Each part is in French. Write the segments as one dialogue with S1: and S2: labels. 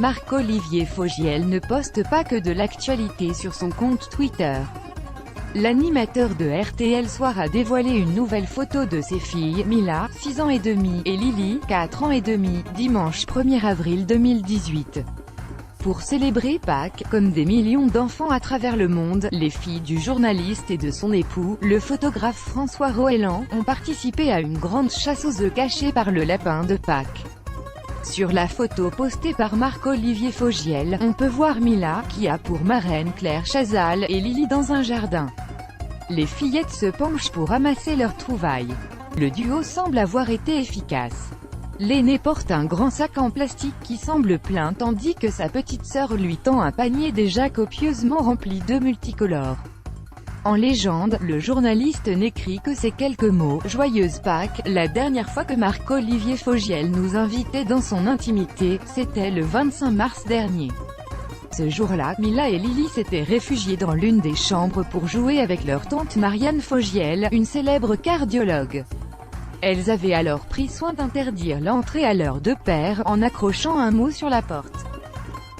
S1: Marc-Olivier Fogiel ne poste pas que de l'actualité sur son compte Twitter. L'animateur de RTL Soir a dévoilé une nouvelle photo de ses filles, Mila, 6 ans et demi, et Lily, 4 ans et demi, dimanche 1er avril 2018. Pour célébrer Pâques, comme des millions d'enfants à travers le monde, les filles du journaliste et de son époux, le photographe François Roëland, ont participé à une grande chasse aux œufs cachée par le lapin de Pâques. Sur la photo postée par Marc-Olivier Fogiel, on peut voir Mila, qui a pour marraine Claire Chazal, et Lily dans un jardin. Les fillettes se penchent pour ramasser leurs trouvailles. Le duo semble avoir été efficace. L'aînée porte un grand sac en plastique qui semble plein tandis que sa petite sœur lui tend un panier déjà copieusement rempli d'œufs multicolores. En légende, le journaliste n'écrit que ces quelques mots « Joyeuse Pâques ». La dernière fois que Marc-Olivier Fogiel nous invitait dans son intimité, c'était le 25 mars dernier. Ce jour-là, Mila et Lily s'étaient réfugiées dans l'une des chambres pour jouer avec leur tante Marianne Fogiel, une célèbre cardiologue. Elles avaient alors pris soin d'interdire l'entrée à leurs deux pères, en accrochant un mot sur la porte.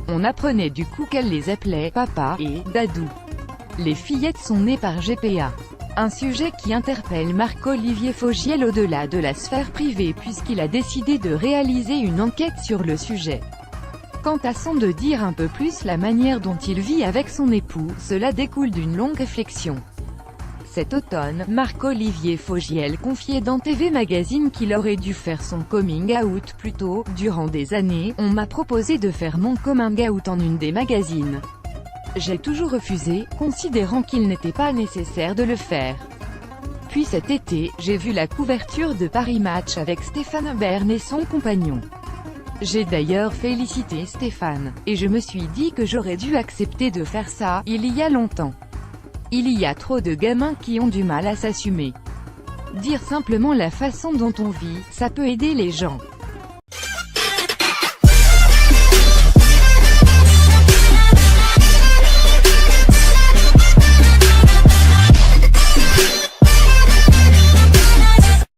S1: On apprenait du coup qu'elles les appelaient « Papa » et « Dadou ». Les fillettes sont nées par GPA. Un sujet qui interpelle Marc-Olivier Fogiel au-delà de la sphère privée puisqu'il a décidé de réaliser une enquête sur le sujet. Quant à son de dire un peu plus la manière dont il vit avec son époux, cela découle d'une longue réflexion. Cet automne, Marc-Olivier Fogiel confiait dans TV Magazine qu'il aurait dû faire son coming out plus tôt. Durant des années, on m'a proposé de faire mon coming out en une des magazines. J'ai toujours refusé, considérant qu'il n'était pas nécessaire de le faire. Puis cet été, j'ai vu la couverture de Paris Match avec Stéphane Bern et son compagnon. J'ai d'ailleurs félicité Stéphane, et je me suis dit que j'aurais dû accepter de faire ça, il y a longtemps. Il y a trop de gamins qui ont du mal à s'assumer. Dire simplement la façon dont on vit, ça peut aider les gens.